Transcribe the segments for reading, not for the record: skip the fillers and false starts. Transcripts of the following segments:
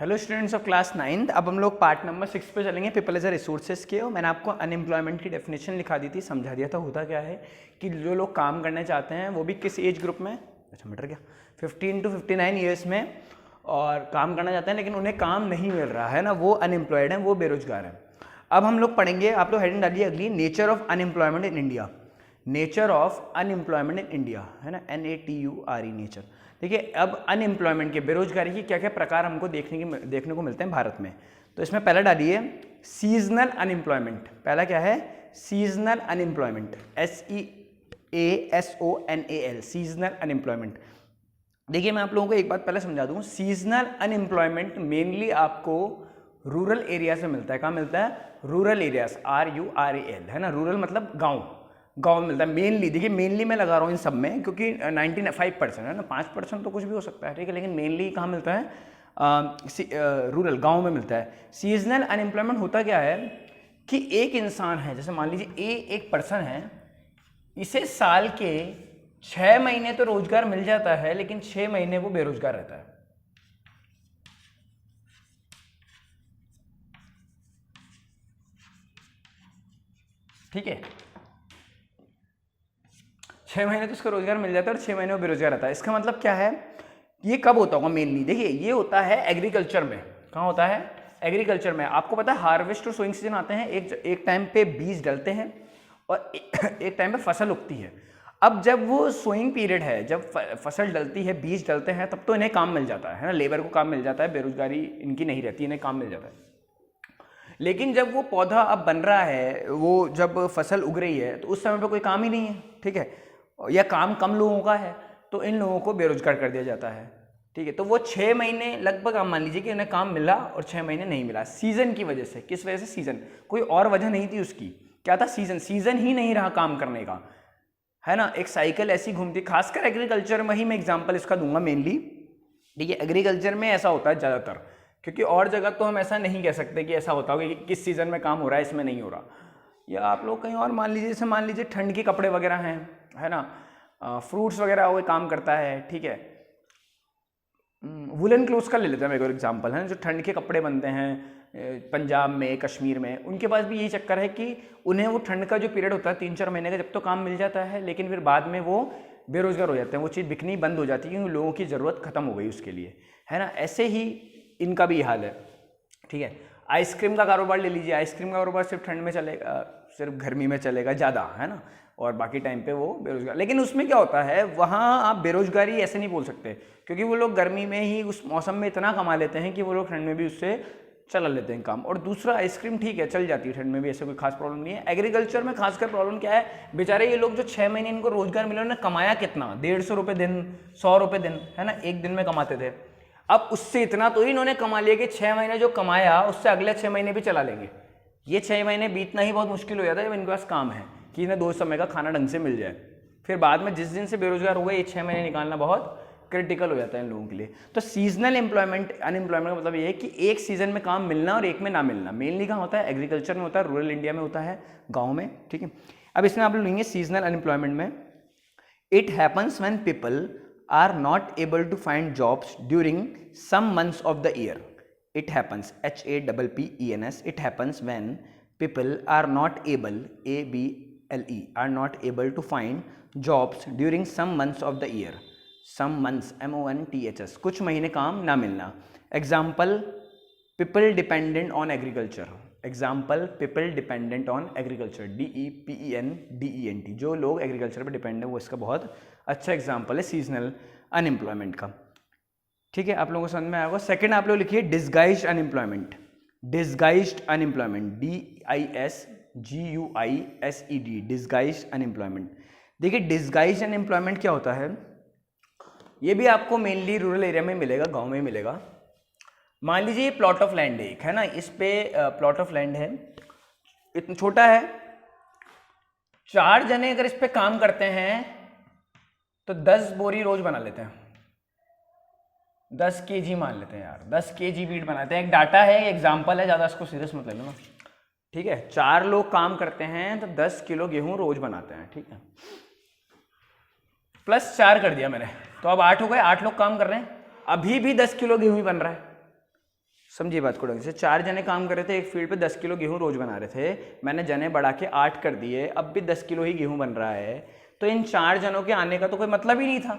Hello students of class 9th। अब हम लोग पार्ट नंबर 6 पे चलेंगे, पीपल एज अ रिसोर्सेज के। और मैंने आपको अनएम्प्लॉयमेंट की डेफिनेशन लिखा दी थी, समझा दिया था होता क्या है कि जो लोग काम करना चाहते हैं वो भी किस एज ग्रुप में, अच्छा मटर क्या 15 to 59 ईयर्स में, और काम करना चाहते हैं लेकिन उन्हें काम नहीं मिल रहा है ना, वो अनएम्प्लॉयड हैं, वो बेरोजगार हैं। अब हम लोग पढ़ेंगे, आप लोग हेडिंग डालिए अगली, nature of unemployment in India. Nature of unemployment in India है ना, NATURE नेचर। देखिए अब अनएम्प्लॉयमेंट के, बेरोजगारी के क्या क्या प्रकार हमको देखने को मिलते हैं भारत में। तो इसमें पहला डालिए सीजनल अनएम्प्लॉयमेंट। पहला क्या है? Seasonal unemployment, SEASONAL, seasonal unemployment. देखिए मैं आप लोगों को एक बात पहले समझा दूं, सीजनल अनएम्प्लॉयमेंट मेनली आपको रूरल एरिया से मिलता है। कहाँ मिलता है? रूरल एरियाज, RURAL है ना, रूरल मतलब गांव में मिलता है मेनली। देखिए मेनली मैं लगा रहा हूँ इन सब में क्योंकि 95% है ना, 5% तो कुछ भी हो सकता है, ठीक है, लेकिन मेनली कहाँ मिलता है? रूरल, गांव में मिलता है। सीजनल अनएम्प्लॉयमेंट होता क्या है कि एक इंसान है, जैसे मान लीजिए एक पर्सन है, इसे साल के 6 महीने तो रोजगार मिल जाता है लेकिन 6 महीने वो बेरोजगार रहता है। ठीक है, 6 महीने तो उसको रोजगार मिल जाता है और 6 महीने वो बेरोजगार रहता है। इसका मतलब क्या है? ये कब होता होगा मेनली? देखिए ये होता है एग्रीकल्चर में। कहाँ होता है? एग्रीकल्चर में। आपको पता है हार्वेस्ट और सोइंग सीजन आते हैं, एक टाइम पे बीज डलते हैं और एक टाइम पे फसल उगती है। अब जब वो सोइंग पीरियड है, जब फसल डलती है, बीज डलते हैं, तब तो इन्हें काम मिल जाता है ना, लेबर को काम मिल जाता है, बेरोजगारी इनकी नहीं रहती, इन्हें काम मिल जाता है। लेकिन जब वो पौधा अब बन रहा है, वो जब फसल उग रही है, तो उस समय पे कोई काम ही नहीं है, ठीक है, या काम कम लोगों का है, तो इन लोगों को बेरोजगार कर दिया जाता है। ठीक है, तो वो 6 महीने लगभग आप मान लीजिए कि उन्हें काम मिला और 6 महीने नहीं मिला सीजन की वजह से। किस वजह से? सीजन, कोई और वजह नहीं थी उसकी। क्या था? सीजन ही नहीं रहा काम करने का, है ना। एक साइकिल ऐसी घूमती, खासकर एग्रीकल्चर में ही मैं एग्जाम्पल इसका दूंगा मेनली। ठीक है, एग्रीकल्चर में ऐसा होता है ज़्यादातर, क्योंकि और जगह तो हम ऐसा नहीं कह सकते कि ऐसा होता होगा कि किस सीजन में काम हो रहा है, इसमें नहीं हो रहा। या आप लोग कहीं और मान लीजिए, जैसे मान लीजिए ठंड के कपड़े वगैरह हैं, है ना, फ्रूट्स वगैरह वो काम करता है, ठीक है। वुलन क्लोथ्स का ले लेते हैं एक और एग्जाम्पल, है जो ठंड के कपड़े बनते हैं पंजाब में, कश्मीर में, उनके पास भी यही चक्कर है कि उन्हें वो ठंड का जो पीरियड होता है 3-4 महीने का, जब तो काम मिल जाता है, लेकिन फिर बाद में वो बेरोजगार हो जाते हैं, वो चीज़ बिकनी बंद हो जाती है क्योंकि लोगों की ज़रूरत खत्म हो गई उसके लिए, है ना। ऐसे ही इनका भी हाल है, ठीक है। आइसक्रीम का कारोबार ले लीजिए, आइसक्रीम का कारोबार सिर्फ ठंड में चलेगा, सिर्फ गर्मी में चलेगा ज़्यादा, है ना, और बाकी टाइम पे वो बेरोजगार। लेकिन उसमें क्या होता है, वहाँ आप बेरोजगारी ऐसे नहीं बोल सकते क्योंकि वो लोग गर्मी में ही उस मौसम में इतना कमा लेते हैं कि वो लोग ठंड में भी उससे चला लेते हैं काम। और दूसरा, आइसक्रीम ठीक है चल जाती है ठंड में भी, ऐसे कोई खास प्रॉब्लम नहीं है। एग्रीकल्चर में खासकर प्रॉब्लम क्या है, बेचारे ये लोग जो 6 महीने इनको रोजगार मिला, उन्होंने कमाया कितना? 150 रुपये दिन, 100 रुपये दिन, है ना, एक दिन में कमाते थे। अब उससे इतना तो ही इन्होंने कमा लिया कि 6 महीने जो कमाया उससे अगले 6 महीने भी चला लेंगे। ये 6 महीने बीतना ही बहुत मुश्किल हो जाता है जब इनके पास काम है कि इन्हें 2 समय का खाना ढंग से मिल जाए। फिर बाद में जिस दिन से बेरोजगार हो गए, ये 6 महीने निकालना बहुत क्रिटिकल हो जाता है इन लोगों के लिए। तो सीजनल अनएम्प्लॉयमेंट का मतलब ये है कि एक सीजन में काम मिलना और एक में ना मिलना। मेनली कहाँ होता है? एग्रीकल्चर में होता है, रूरल इंडिया में होता है, गाँव में, ठीक है। अब इसमें आप लोग लेंगे सीजनल अनएम्प्लॉयमेंट में, it happens when people are not able to find jobs during some months of the year. It happens, HAPPENS, it happens when people are not able, ABLE, are not able to find jobs during some months of the year. Some months, MONTHS, कुछ महीने काम ना मिलना। Example, people dependent on agriculture. Example, people dependent on agriculture, DEPENDENT, जो लोग agriculture पर depend है, वो इसका बहुत अच्छा एग्जाम्पल है सीजनल अनएम्प्लॉयमेंट का, ठीक है। आप लोगों को समझ में आएगा। सेकंड आप लोग लिखिए disguised unemployment. Disguised unemployment, DISGUISED, disguised unemployment. देखिए डिस्गाइज्ड अनएम्प्लॉयमेंट क्या होता है, ये भी आपको मेनली रूरल एरिया में मिलेगा, गाँव में मिलेगा। मान लीजिए प्लॉट ऑफ लैंड है एक, है ना, इस पे प्लॉट ऑफ लैंड है, इतना छोटा है, 4 जने अगर इस पे काम करते हैं तो 10 बोरी रोज बना लेते हैं, 10 kg मान लेते हैं यार, 10 kg वीट बनाते हैं। एक डाटा है, एग्जाम्पल है, ज़्यादा इसको सीरियस मत ले लेना, ठीक है। 4 लोग काम करते हैं तो 10 किलो गेहूं रोज बनाते हैं, ठीक है, प्लस 4 कर दिया मैंने, तो अब 8 हो गए, 8 लोग काम कर रहे हैं, अभी भी 10 किलो गेहूं ही बन रहा है, समझिए बात को ढंग से। 4 जने काम कर रहे थे एक फील्ड पे, 10 किलो गेहूं रोज बना रहे थे। मैंने जने बढ़ा के 8 कर दिए, अब भी 10 किलो ही गेहूं बन रहा है। तो इन 4 जनों के आने का तो कोई मतलब ही नहीं था।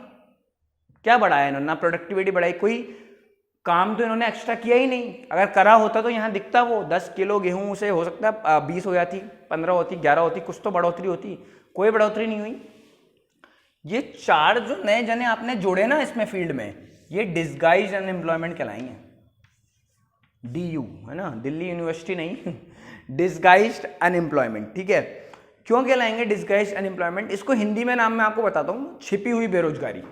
क्या बढ़ाया इन्होंने? ना प्रोडक्टिविटी बढ़ाई, कोई काम तो इन्होंने एक्स्ट्रा किया ही नहीं। अगर करा होता तो यहाँ दिखता, वो 10 किलो गेहूं से हो सकता है 20 हो जाती, 15 होती, 11 होती, कुछ तो बढ़ोतरी होती। कोई बढ़ोतरी नहीं हुई। ये 4 जो नए जने आपने जोड़े ना इसमें फील्ड में, ये डिस्गाइज अनएम्प्लॉयमेंट कहलाएंगे। DU है ना, दिल्ली यूनिवर्सिटी नहीं, डिस्गाइज्ड अनएम्प्लॉयमेंट। ठीक है, क्यों कहलाएंगे डिस्गाइज्ड अनएम्प्लॉयमेंट? इसको हिंदी में नाम मैं आपको बताता हूँ, छिपी हुई बेरोजगारी।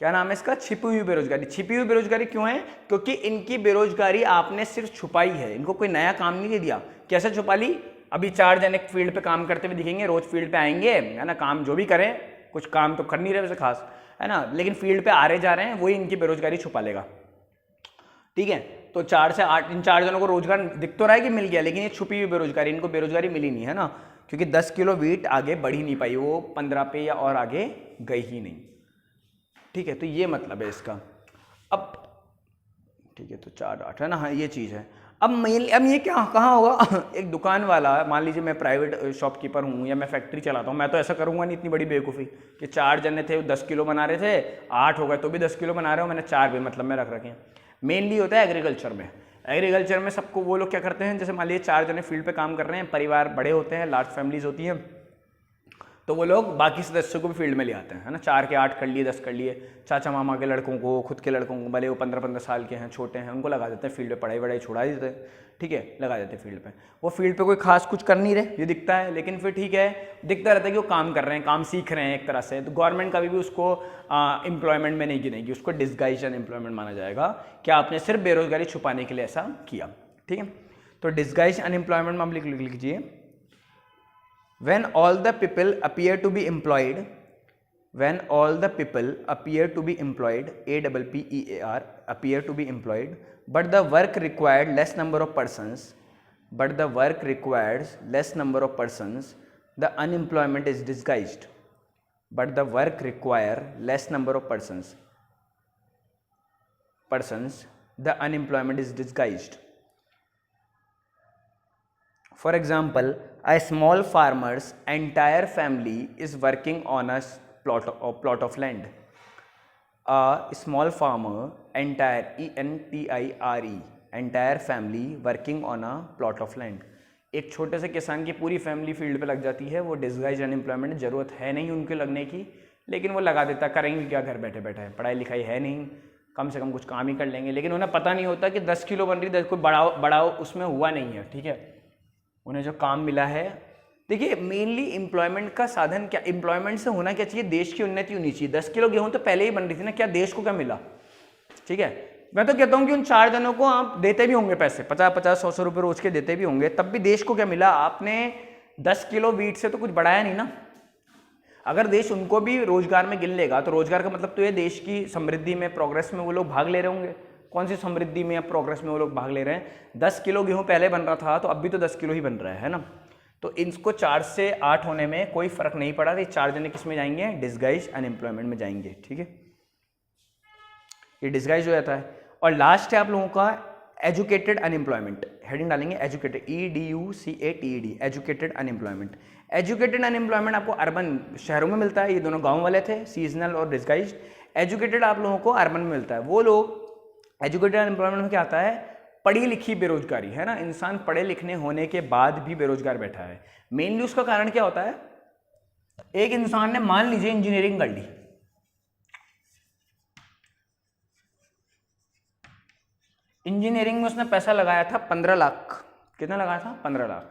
क्या नाम है इसका? छिपी हुई बेरोजगारी। छिपी हुई बेरोजगारी क्यों है? क्योंकि इनकी बेरोजगारी आपने सिर्फ छुपाई है, इनको कोई नया काम नहीं दे दिया। कैसे छुपा ली? अभी 4 जने फील्ड पे काम करते हुए दिखेंगे, रोज फील्ड पे आएंगे, है ना, काम जो भी करें, कुछ काम तो कर नहीं रहे वैसे खास, है ना, लेकिन फील्ड पे आ रहे जा रहे हैं, वही इनकी बेरोजगारी छुपा लेगा। ठीक है, तो 4 से 8 इन 4 जनों को रोजगार दिख तो रहा है कि मिल गया, लेकिन ये छुपी हुई बेरोजगारी, इनको बेरोजगारी मिली नहीं, है ना, क्योंकि 10 किलो वीट आगे बढ़ ही नहीं पाई, वो 15 पे या और आगे गई ही नहीं। ठीक है, तो ये मतलब है इसका। अब ठीक है, तो 4 8 है ना, हाँ ये चीज़ है। अब ये क्या कहाँ होगा? एक दुकान वाला, मान लीजिए मैं प्राइवेट शॉपकीपर हूँ या मैं फैक्ट्री चलाता हूँ, मैं तो ऐसा करूँगा नहीं, इतनी बड़ी बेवकूफ़ी कि 4 जने थे 10 किलो बना रहे थे, 8 हो गए तो भी 10 किलो बना रहे हो, मैंने 4 भी मतलब में रख रखे हैं। मेनली होता है एग्रीकल्चर में। एग्रीकल्चर में सबको वो लोग क्या करते हैं, जैसे मान लीजिए 4 जने फील्ड पे काम कर रहे हैं, परिवार बड़े होते हैं, लार्ज फैमिलीज होती हैं, तो वो लोग बाकी सदस्यों को भी फील्ड में ले आते हैं, है ना। 4 के 8 कर लिए, 10 कर लिए, चाचा मामा के लड़कों को, खुद के लड़कों को, भले वो 15-15 साल के हैं, छोटे हैं, उनको लगा देते हैं फील्ड पे, पढ़ाई वढ़ाई छुड़ा देते हैं। ठीक है, लगा देते हैं फील्ड पे। वो फील्ड पे कोई खास कुछ कर नहीं रहे, ये दिखता है, लेकिन फिर ठीक है, दिखता रहता है कि वो काम कर रहे हैं, काम सीख रहे हैं एक तरह से। तो गवर्नमेंट कभी भी उसको एम्प्लॉयमेंट में नहीं गिनेगी, उसको डिस्गाइज अनएम्प्लॉयमेंट माना जाएगा कि आपने सिर्फ बेरोजगारी छुपाने के लिए ऐसा किया। ठीक है, तो डिस्गाइज अनएम्प्लॉयमेंट में आप लिख लीजिए, when all the people appear to be employed, when all the people appear to be employed, APPEAR, appear to be employed, but the work required less number of persons, but the work requires less number of persons, the unemployment is disguised. But the work require less number of persons, the unemployment is disguised. For example, a small farmer's entire family is working on a plot of land. A small farmer, entire, ENTIRE, entire family working on a plot of land. एक छोटे से किसान की पूरी family field पे लग जाती है, वो डिस्गाइज अनएम्प्लॉयमेंट, ज़रूरत है नहीं उनके लगने की, लेकिन वो लगा देता, करेंगे क्या घर बैठे बैठे, पढ़ाई लिखाई है नहीं, कम से कम कुछ काम ही कर लेंगे। लेकिन उन्हें पता नहीं होता कि 10 किलो बन रही, 10 कोई बढ़ाओ उसमें हुआ नहीं है। ठीक है, उन्हें जो काम मिला है, देखिए मेनली एम्प्लॉयमेंट का साधन क्या, एम्प्लॉयमेंट से होना क्या चाहिए, देश की उन्नति होनी चाहिए। 10 किलो गेहूं तो पहले ही बन रही थी ना, क्या देश को क्या मिला? ठीक है, मैं तो कहता हूं कि उन 4 जनों को आप देते भी होंगे पैसे, 50-50, 100-100 रुपये रोज के देते भी होंगे, तब भी देश को क्या मिला? आपने 10 किलो वीट से तो कुछ बढ़ाया नहीं ना। अगर देश उनको भी रोजगार में गिन लेगा, तो रोजगार का मतलब तो ये देश की समृद्धि में, प्रोग्रेस में वो लोग भाग ले रहे होंगे। कौन सी समृद्धि में या प्रोग्रेस में वो लोग भाग ले रहे हैं? 10 किलो गेहूं पहले बन रहा था, तो अब भी तो 10 किलो ही बन रहा है ना। तो इनको 4 से 8 होने में कोई फर्क नहीं पड़ा। ये 4 जने किस में जाएंगे? डिस्गाइज अनएम्प्लॉयमेंट में जाएंगे। ठीक है, ये डिस्गाइज हो जाता है। और लास्ट है आप लोगों का एजुकेटेड अनएम्प्लॉयमेंट, हेडिंग डालेंगे educated, EDUCATED, educated unemployment. Educated unemployment आपको अर्बन शहरों में मिलता है, ये दोनों गाँव वाले थे, सीजनल और डिस्गाइज। एजुकेटेड आप लोगों को अर्बन में मिलता है। वो लोग एजुकेटेड अनएम्प्लॉयमेंट में क्या आता है? पढ़ी लिखी बेरोजगारी, है ना, इंसान पढ़े लिखने होने के बाद भी बेरोजगार बैठा है। मेनली उसका कारण क्या होता है? एक इंसान ने मान लीजिए इंजीनियरिंग कर ली, इंजीनियरिंग में उसने पैसा लगाया था 15 लाख। कितना लगाया था? 15 लाख।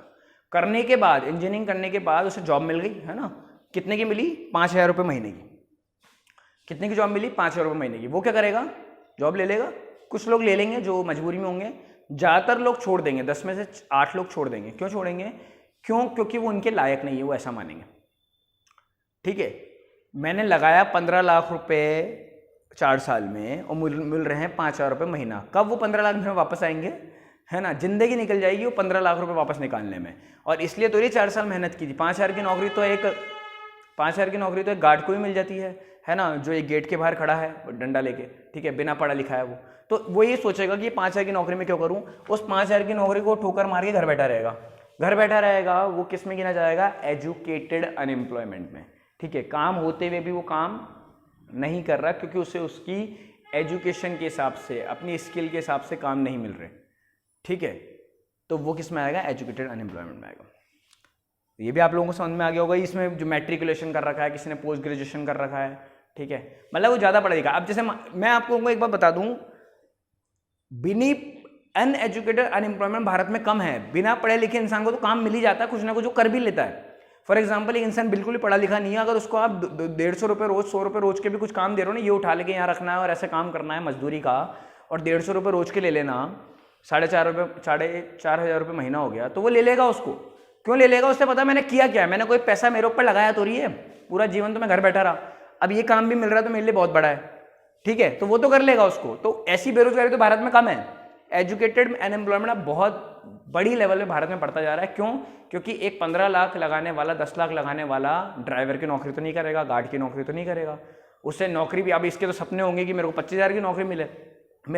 करने के बाद, इंजीनियरिंग करने के बाद उसे जॉब मिल गई, है ना, कितने की मिली? 5,000 रुपये महीने की। कितने की जॉब मिली? 5,000 रुपये महीने की। वो क्या करेगा? जॉब ले लेगा। कुछ लोग ले लेंगे जो मजबूरी में होंगे, ज़्यादातर लोग छोड़ देंगे, 10 में से 8 लोग छोड़ देंगे। क्यों छोड़ेंगे? क्योंकि वो उनके लायक नहीं है, वो ऐसा मानेंगे। ठीक है, मैंने लगाया 15 लाख रुपए 4 साल में और मिल रहे हैं 5,000 रुपये महीना। कब वो 15 लाख में वापस आएंगे? है ना, जिंदगी निकल जाएगी वो 15 लाख रुपए वापस निकालने में। और इसलिए तो ये 4 साल मेहनत की थी। 5,000 की नौकरी तो एक 5,000 की नौकरी तो एक गार्ड को ही मिल जाती है ना, जो एक गेट के बाहर खड़ा है डंडा लेके, ठीक है, बिना पढ़ा लिखा है वो। तो वो ये सोचेगा कि 5,000 की नौकरी में क्यों करूँ, उस 5,000 की नौकरी को ठोकर मार के घर बैठा रहेगा। घर बैठा रहेगा वो किस में गिना जाएगा, एजुकेटेड अनएम्प्लॉयमेंट में, ठीक है। काम होते हुए भी वो काम नहीं कर रहा क्योंकि उसे उसकी एजुकेशन के हिसाब से, अपनी स्किल के हिसाब से काम नहीं मिल रहे, ठीक है। तो वो किस में आएगा, एजुकेटेड अनएम्प्लॉयमेंट में आएगा। ये भी आप लोगों को समझ में आ गया होगा। इसमें जो मैट्रिकुलेशन कर रखा है, किसी ने पोस्ट ग्रेजुएशन कर रखा है, ठीक है, मतलब वो ज़्यादा पढ़ा लिखा। अब जैसे मैं आपको एक बात बता दूं, बिनी अनएजुकेटेड अनएम्प्लॉयमेंट भारत में कम है। बिना पढ़े लिखे इंसान को तो काम मिल ही जाता है, कुछ ना कुछ वो कर भी लेता है। फॉर एग्जाम्पल, एक इंसान बिल्कुल ही पढ़ा लिखा नहीं है, अगर उसको आप 150 रुपये रोज, 100 रुपये रोज के भी कुछ काम दे रहे हो ना, ये उठा लेके यहाँ रखना है और ऐसे काम करना है मजदूरी का, और 150 रुपये रोज के ले लेना, 4,500 रुपये महीना हो गया, तो वो ले लेगा। उसको क्यों ले लेगा, उससे पता मैंने किया क्या है, मैंने कोई पैसा मेरे ऊपर लगाया तो रही है, पूरा जीवन तो मैं घर बैठा रहा, अब ये काम भी मिल रहा है तो मेरे लिए बहुत बड़ा है, ठीक है, तो वो तो कर लेगा उसको। तो ऐसी बेरोजगारी तो भारत में कम है। एजुकेटेड अनएम्प्लॉयमेंट अब बहुत बड़ी लेवल में भारत में बढ़ता जा रहा है। क्यों, क्योंकि एक 15 लाख लगाने वाला, 10 लाख लगाने वाला ड्राइवर की नौकरी तो नहीं करेगा, गार्ड की नौकरी तो नहीं करेगा, उससे नौकरी भी, अब इसके तो सपने होंगे कि मेरे को 25,000 की नौकरी मिल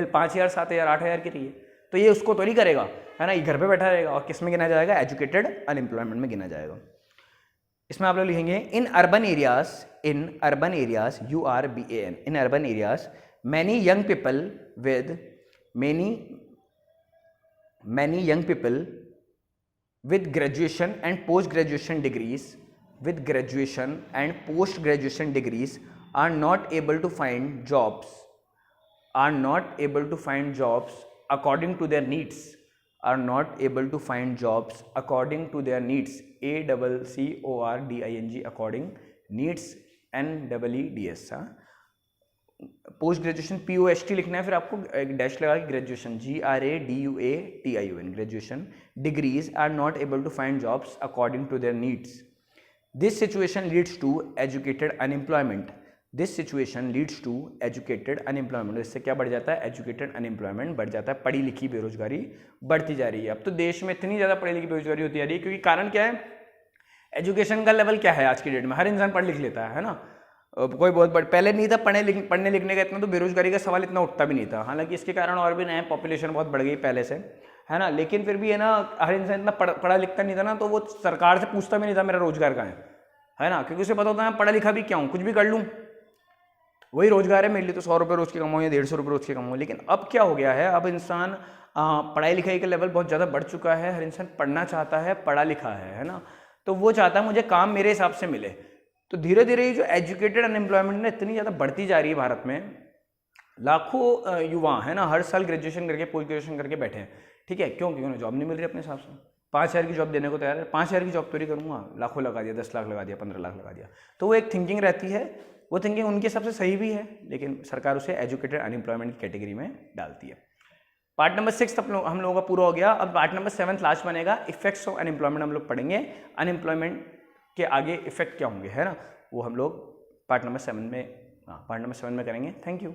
5,000, 7,000, 8,000 की रही है, तो ये उसको तो नहीं करेगा, है ना, ये घर पे बैठा रहेगा। और किस में गिना जाएगा, एजुकेटेड अनएम्प्लॉयमेंट में गिना जाएगा। इसमें आप लोग लिखेंगे in urban areas, URBAN, in urban areas many young people with graduation and post graduation degrees are not able to find jobs according to their needs, ACCORDING, according, needs NEEDS, post graduation POST लिखना है, फिर आपको एक dash लगा के graduation, GRADUATION, graduation, degrees are not able to find jobs according to their needs. This situation leads to educated unemployment, इससे क्या बढ़ जाता है, एजुकेटेड अनएम्प्लॉयमेंट बढ़ जाता है, पढ़ी लिखी बेरोजगारी बढ़ती जा रही है। अब तो देश में इतनी ज़्यादा पढ़ी लिखी बेरोजगारी होती जा रही है क्योंकि कारण क्या है, एजुकेशन का लेवल क्या है आज की डेट में, हर इंसान पढ़ लिख लेता है ना। कोई बहुत बड़ा पहले नहीं था, पढ़ने लिखने का इतना, तो बेरोजगारी का सवाल इतना उठता भी नहीं था। हालांकि इसके कारण और भी नए, पॉपुलेशन बहुत बढ़ गई पहले से, है ना, लेकिन फिर भी है ना, हर इंसान इतना पढ़ा लिखता नहीं था ना, तो वो सरकार से पूछता भी नहीं था मेरा रोजगार कहाँ है ना, क्योंकि उसे पता होता है मैं पढ़ा लिखा भी क्या हूँ, कुछ भी कर लूँ, वही रोजगार है मेरे लिए, तो 100 रुपये रोज के कमाऊँ या 150 रुपये रोज के कमाऊँ। लेकिन अब क्या हो गया है, अब इंसान पढ़ाई लिखाई का लेवल बहुत ज़्यादा बढ़ चुका है, हर इंसान पढ़ना चाहता है, पढ़ा लिखा है ना, तो वो चाहता है मुझे काम मेरे हिसाब से मिले। तो धीरे धीरे ये जो एजुकेटेड अनएम्प्लॉयमेंट ना इतनी ज़्यादा बढ़ती जा रही है भारत में, लाखों युवा है ना हर साल ग्रेजुएशन करके, पोस्ट ग्रेजुएशन करके बैठे हैं, ठीक है, क्योंकि उन्हें जॉब नहीं मिल रही अपने हिसाब से। 5,000 की जॉब देने को तैयार है, 5,000 की जॉब तो नहीं करूँगा, लाखों लगा दिया, 10 लाख लगा दिया, 15 लाख लगा दिया, तो वो एक थिंकिंग रहती है, वो थिंकिंग उनके हिसाब से सही भी है, लेकिन सरकार उसे एजुकेटेड अनएम्प्लॉयमेंट की कैटेगरी में डालती है। पार्ट नंबर 6 हम लोगों का पूरा हो गया। अब पार्ट नंबर 7 लास्ट बनेगा, इफेक्ट्स ऑफ अनएम्प्लॉयमेंट हम लोग पढ़ेंगे, अनएम्प्लॉयमेंट के आगे इफेक्ट क्या होंगे, है ना, वो हम लोग पार्ट नंबर 7 में करेंगे। Thank you.